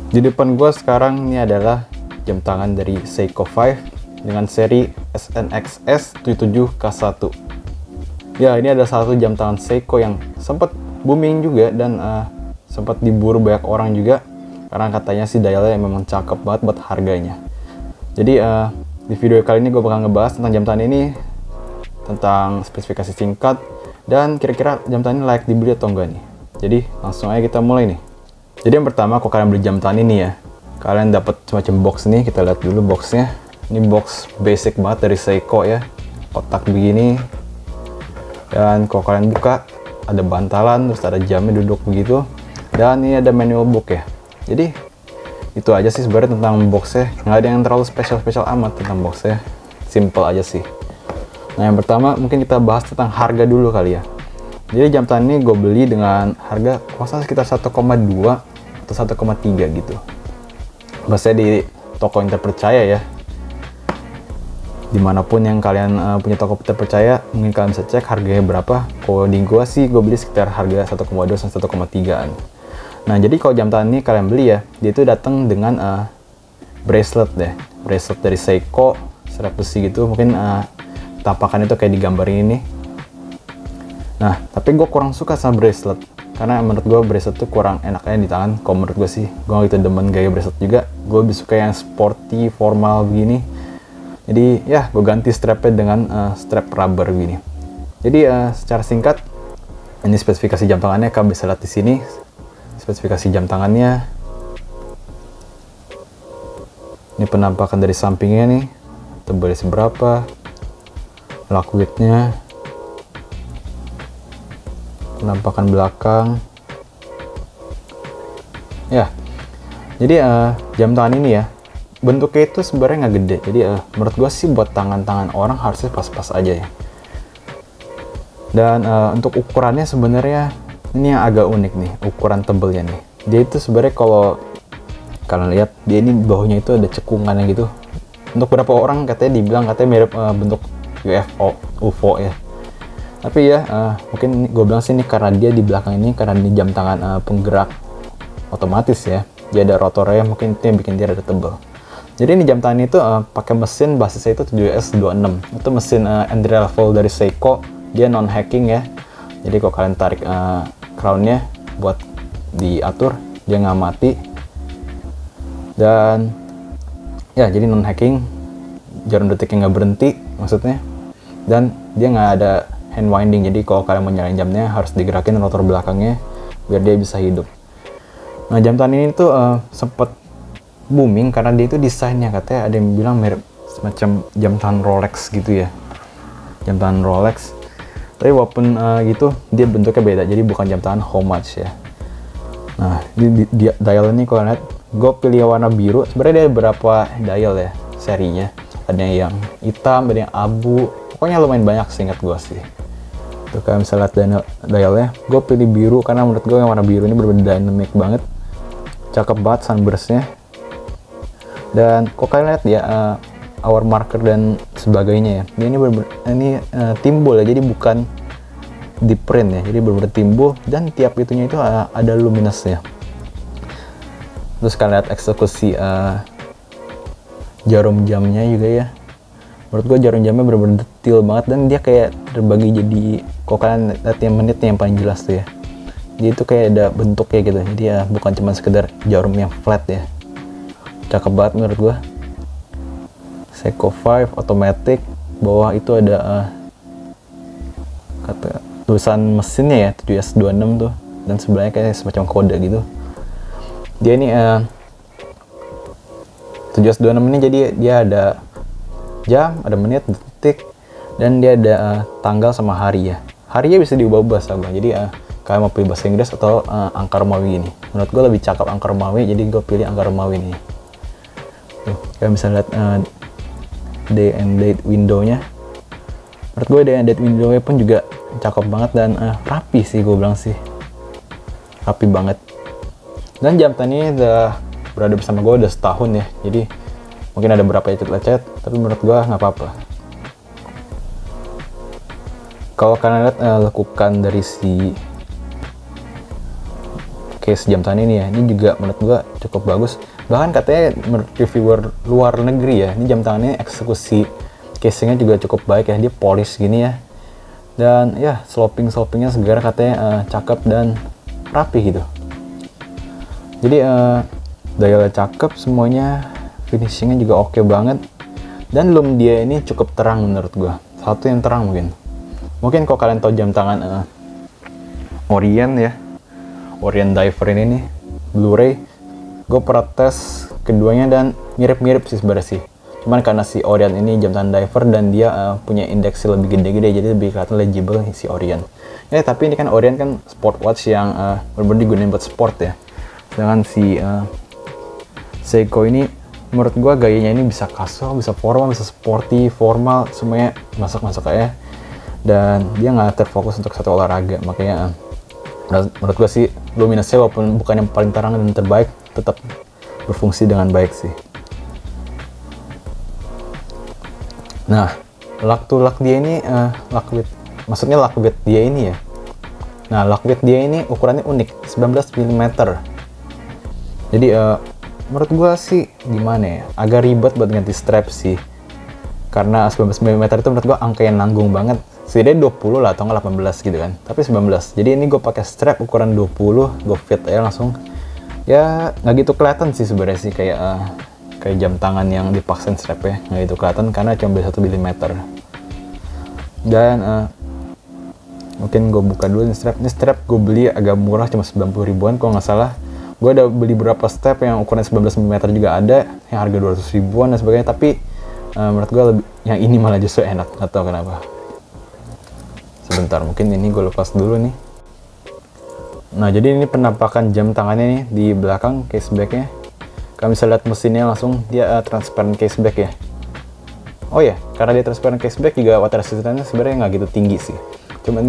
Di depan gue sekarang ini adalah jam tangan dari Seiko 5 dengan seri SNXS 77K1. Ya, ini ada satu jam tangan Seiko yang sempat booming juga dan sempat diburu banyak orang juga karena katanya sih dialnya memang cakep banget buat harganya. Jadi di video kali ini gue bakal ngebahas tentang jam tangan ini, tentang spesifikasi singkat dan kira-kira jam tangan ini layak dibeli atau enggak nih. Jadi langsung aja kita mulai nih. Jadi yang pertama, kalau kalian beli jam tangan ini ya, kalian dapat semacam box nih. Kita lihat dulu boxnya. Ini box basic banget dari Seiko ya, kotak begini. Dan kalau kalian buka, ada bantalan, terus ada jamnya duduk begitu. Dan ini ada manual book ya. Jadi itu aja sih sebenarnya tentang boxnya. Nggak ada yang terlalu spesial amat tentang boxnya. Simple aja sih. Nah, yang pertama mungkin kita bahas tentang harga dulu kali ya. Jadi jam tangan ini gue beli dengan harga kuasa sekitar 1,2 atau 1,3 gitu. Biasanya di toko yang terpercaya ya. Dimanapun yang kalian punya toko terpercaya, mungkin kalian bisa cek harganya berapa. Kalau di gue sih gue beli sekitar harga 1,2 sampai 1,3an. Nah, jadi kalau jam tangan ini kalian beli ya, dia itu datang dengan bracelet deh. Bracelet dari Seiko, strap besi gitu. Mungkin tampakan itu kayak digambarin ini. Nah, tapi gue kurang suka sama bracelet karena menurut gue bracelet tuh kurang enaknya di tangan. Kalau menurut gue sih, gue gak gitu demen gaya bracelet juga. Gue lebih suka yang sporty, formal begini. Jadi ya, gue ganti strapnya dengan strap rubber begini. Jadi secara singkat, ini spesifikasi jam tangannya. Kalian bisa lihat di sini spesifikasi jam tangannya. Ini penampakan dari sampingnya nih, tebalnya seberapa, lock width-nya, penampakan belakang ya. Jadi jam tangan ini ya, bentuknya itu sebenarnya nggak gede. Jadi menurut gue sih buat tangan-tangan orang harusnya pas-pas aja ya. Dan untuk ukurannya sebenarnya ini yang agak unik nih, ukuran tebelnya nih. Dia itu sebenarnya kalau kalian lihat, dia ini bawahnya itu ada cekungannya gitu. Untuk beberapa orang katanya mirip bentuk UFO ya. Tapi ya mungkin gue bilang sih ini karena dia di belakang ini, karena ini jam tangan penggerak otomatis ya, dia ada rotornya, mungkin itu yang bikin dia rada tebal. Jadi ini jam tangan itu pakai mesin basisnya itu 7S26. Itu mesin entry level dari Seiko, dia non hacking ya. Jadi kalau kalian tarik crownnya buat diatur, dia nggak mati. Dan ya, jadi non hacking, jarum detiknya nggak berhenti maksudnya. Dan dia nggak ada hand winding, jadi kalau kalian mau nyalain jamnya harus digerakin rotor belakangnya biar dia bisa hidup. Nah, jam tangan ini tuh sempet booming karena dia itu desainnya katanya ada yang bilang mirip semacam jam tangan Rolex gitu ya, jam tangan Rolex. Tapi walaupun gitu, dia bentuknya beda, jadi bukan jam tangan homage ya. Nah, di dial ini kalau lihat, gue pilih warna biru. Sebenarnya dia ada beberapa dial ya serinya, ada yang hitam, ada yang abu, pokoknya lumayan banyak seingat gue sih. Tuh kalian bisa lihat dialnya. Gue pilih biru karena menurut gue yang warna biru ini bener-bener dynamic banget, cakep banget sunburstnya. Dan kok kalian lihat ya, hour marker dan sebagainya ya, dia ini bener-bener timbul ya, jadi bukan di print ya, jadi bener-bener timbul. Dan tiap itunya itu ada luminosnya. Terus kalian lihat eksekusi jarum jamnya juga ya. Menurut gue jarum jamnya bener-bener detail banget, dan dia kayak terbagi jadi, kalau kalian lihat yang menitnya yang paling jelas tuh ya, dia itu kayak ada bentuknya gitu. Jadi ya bukan cuma sekedar jarum yang flat ya. Cakep banget menurut gue. Seiko 5 automatic, bawah itu ada kata tulisan mesinnya ya, 7S26 tuh, dan sebelahnya kayak semacam kode gitu. Dia ini 7S26 ini jadi dia ada jam, ada menit, detik, dan dia ada tanggal sama hari ya. Harinya bisa diubah-ubah sama. Jadi kalian mau pilih bahasa Inggris atau angka Romawi ini. Menurut gue lebih cakep angka Romawi, jadi gue pilih angka Romawi ini. Tuh, kalian bisa lihat day and date window-nya. Menurut gue day and date window-nya pun juga cakep banget dan rapi sih, gue bilang sih. Rapi banget. Dan jam tangan ini udah berada bersama gue udah setahun ya. Jadi mungkin ada beberapa lecet-lecet, tapi menurut gue nggak apa-apa. Kalau kalian lihat lekukan dari si case jam tangan ini ya. Ini juga menurut gua cukup bagus. Bahkan katanya menurut reviewer luar negeri ya, ini jam tangan ini eksekusi casingnya juga cukup baik ya. Dia polish gini ya. Dan ya slopingnya segera katanya cakep dan rapi gitu. Jadi dialnya cakep semuanya, finishingnya juga oke banget. Dan loom dia ini cukup terang menurut gua. Satu yang terang mungkin kalau kalian tahu jam tangan Orient ya, Orient Diver ini nih Blu-ray, gue pernah tes keduanya dan mirip-mirip sih sebenarnya sih. Cuman karena si Orient ini jam tangan diver dan dia punya indeksi lebih gede-gede, jadi lebih kelihatan legible si Orient. Ya tapi ini kan Orient kan sport watch yang benar-benar digunain buat sport ya. Sedangkan si Seiko ini menurut gua gayanya ini bisa casual, bisa formal, bisa sporty, formal, semuanya masuk kayak. Dan dia nggak terfokus untuk satu olahraga, makanya menurut gua sih luminosnya walaupun bukan yang paling terang dan terbaik, tetap berfungsi dengan baik sih. Nah, luck dia ini luck width dia ini ya. Nah, luck width dia ini ukurannya unik, 19 mm. Jadi menurut gua sih gimana ya, agak ribet buat ganti strap sih. Karena 19 mm itu menurut gua angka yang nanggung banget. Setidaknya 20 lah atau nggak 18 gitu kan. Tapi 19. Jadi ini gue pakai strap ukuran 20, gue fit aja langsung. Ya nggak gitu kelihatan sih sebenarnya sih, kayak jam tangan yang dipaksain strapnya, nggak gitu kelihatan karena cuma beda 1 mm. Dan mungkin gue buka dulu nih strap. Ini strap gue beli agak murah, cuma 90 ribuan kalau nggak salah. Gue udah beli beberapa strap yang ukuran 19 mm juga ada, yang harga 200 ribuan dan sebagainya. Tapi menurut gue yang ini malah justru enak, nggak tahu kenapa. Sebentar, mungkin ini gue lepas dulu nih. Nah, jadi ini penampakan jam tangannya nih di belakang casebacknya. Kalian bisa lihat mesinnya langsung, dia transparent caseback ya. Oh ya, karena dia transparent caseback juga water resistance-nya sebenarnya nggak gitu tinggi sih. Cuma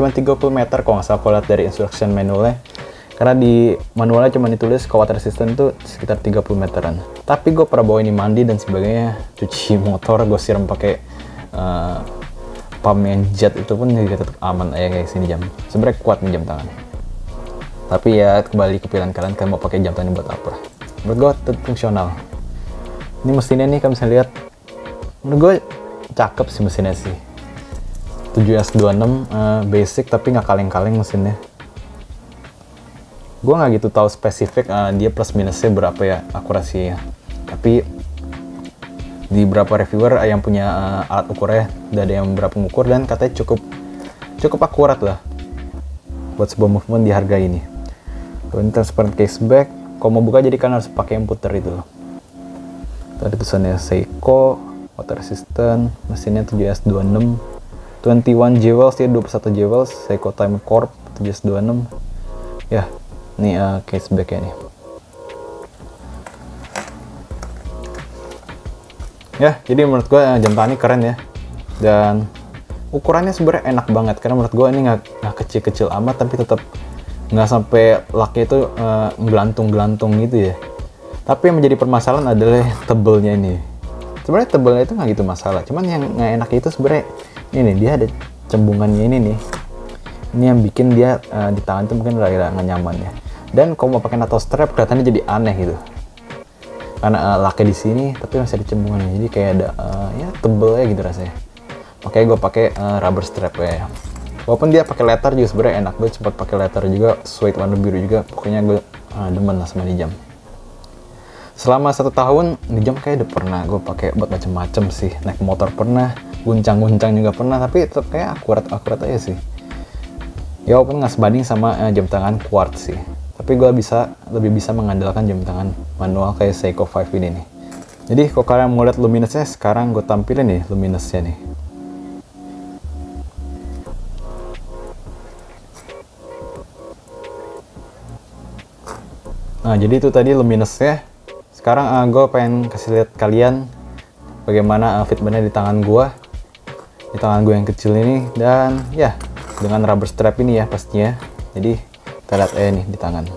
30 meter kalau nggak salah kalau lihat dari instruction manualnya. Karena di manualnya cuma ditulis kalau water resistant itu sekitar 30 meteran. Tapi gue pernah bawa ini mandi dan sebagainya, cuci motor, gue siram pakai pump yang jet itu pun juga tetap aman ya guys. Ini jam sebenarnya kuat nih jam tangan. Tapi ya kembali ke pilihan kalian mau pakai jam tangan buat apa. Menurut gue tetap fungsional. Ini mesinnya nih kalian bisa lihat. Menurut gue cakep sih mesinnya sih. 7S26 basic tapi nggak kaleng-kaleng mesinnya. Gue nggak gitu tahu spesifik dia plus minusnya berapa ya akurasinya. Tapi di beberapa reviewer yang punya alat ukurnya udah ada yang berapa mengukur dan katanya cukup akurat lah buat sebuah movement di harga ini. Ini transparent caseback. Kalau mau buka jadi kan harus pakai yang puter itu loh. Tadi tulisannya Seiko, water resistant, mesinnya 7S26, 21 jewels ya, 21 jewels, Seiko Time Corp 7S26. Ya, ini casebacknya nih. Ya, jadi menurut gue jam tangan ini keren ya. Dan ukurannya sebenarnya enak banget karena menurut gue ini nggak kecil-kecil amat tapi tetap nggak sampai laknya itu gelantung-gelantung gitu ya. Tapi yang menjadi permasalahan adalah tebelnya ini. Sebenarnya tebelnya itu nggak gitu masalah, cuman yang nggak enak itu sebenarnya ini, dia ada cembungannya ini nih. Ini yang bikin dia di tangan itu mungkin rada nggak nyaman ya. Dan kalau mau pakai NATO strap kelihatannya jadi aneh gitu. Karena laknya di sini tapi masih ada cembungannya, jadi kayak ada ya tebel ya gitu rasanya. Makanya gue pakai rubber strap ya. Walaupun dia pakai letter juga sebenarnya enak, gue sempat pakai letter juga, suede warna biru juga. Pokoknya gue demen lah sama di jam. Selama 1 tahun di jam kayak udah pernah gue pakai buat macem-macem sih. Naik motor pernah, guncang-guncang juga pernah, tapi tetap kayak akurat aja sih. Ya walaupun nggak sebanding sama jam tangan quartz sih. Tapi gue lebih bisa mengandalkan jam tangan manual kayak Seiko 5 ini nih. Jadi kalau kalian mau lihat luminosnya, sekarang gue tampilin nih luminosnya nih. Nah, jadi itu tadi luminosnya. Sekarang gue pengen kasih lihat kalian bagaimana fitmentnya di tangan gue yang kecil ini, dan ya dengan rubber strap ini ya pastinya. Jadi kita lihat nih di tangan.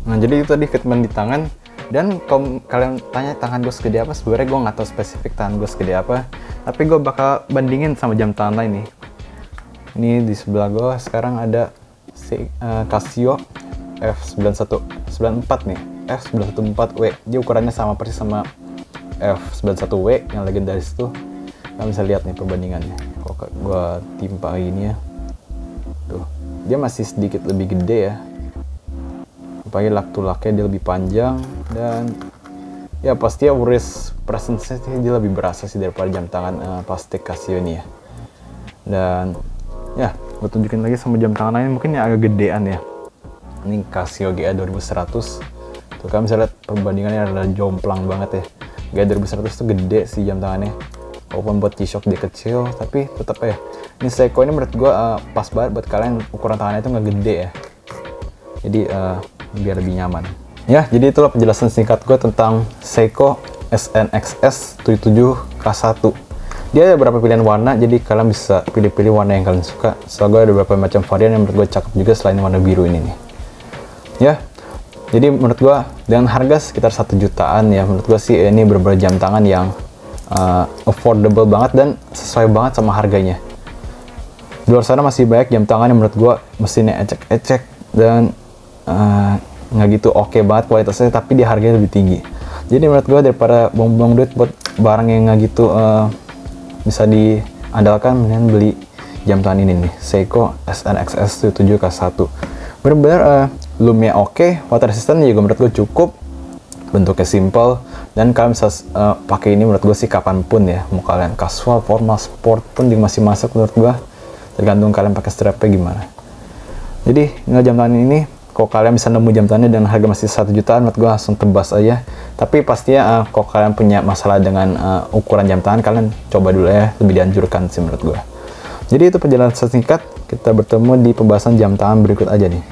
Nah, jadi itu tadi fitment di tangan. Dan kalau kalian tanya tangan gue segede apa, sebenarnya gue nggak tahu spesifik tangan gue segede apa. Tapi gue bakal bandingin sama jam tangan lain nih. Ini di sebelah gue sekarang ada Casio F9194 nih, F914W. Dia ukurannya sama persis sama F91W yang legendaris tuh. Kalian bisa lihat nih perbandingannya. Kalau gue timpa ini ya, tuh dia masih sedikit lebih gede ya. Apalagi lak-tulaknya dia lebih panjang, dan ya pasti ya wrist presence-nya dia lebih berasa sih daripada jam tangan plastik Casio ini ya. Dan ya gue tunjukin lagi sama jam tangan lain mungkin yang agak gedean ya. Ini Casio GA 2100. Tuh kalian bisa lihat perbandingannya adalah jomplang banget ya. GA 2100 tuh gede sih jam tangannya. Walaupun buat G-Shock dia kecil, tapi tetap ya. Ini Seiko ini menurut gue pas banget buat kalian ukuran tangannya itu nggak gede ya. Jadi biar lebih nyaman. Ya, jadi itulah penjelasan singkat gue tentang Seiko SNXS 77K1. Dia ada beberapa pilihan warna, jadi kalian bisa pilih-pilih warna yang kalian suka. Soalnya ada beberapa macam varian yang menurut gue cakep juga selain warna biru ini nih. Ya, jadi menurut gue dengan harga sekitar 1 jutaan ya, menurut gue sih ini beberapa jam tangan yang affordable banget dan sesuai banget sama harganya. Di luar sana masih banyak jam tangan yang menurut gue mesinnya ecek-ecek dan nggak gitu oke banget kualitasnya, tapi di harganya lebih tinggi. Jadi menurut gue daripada buang-buang duit buat barang yang nggak gitu bisa diandalkan, mendingan beli jam tangan ini nih, Seiko SNXS 77K1. Bener-bener lumnya oke, water resistant juga menurut gue cukup, bentuknya simple, dan kalian bisa pakai ini menurut gue sih kapanpun ya. Mau kalian casual, formal, sport pun juga masih masuk menurut gue, tergantung kalian pakai strapnya gimana. Jadi jam tangan ini kalau kalian bisa nemu jam tangannya dengan harga masih 1 jutaan, menurut gue langsung tebas aja. Tapi pastinya kalau kalian punya masalah dengan ukuran jam tangan, kalian coba dulu ya, lebih dianjurkan sih menurut gue. Jadi itu penjelasan singkat, kita bertemu di pembahasan jam tangan berikut aja nih.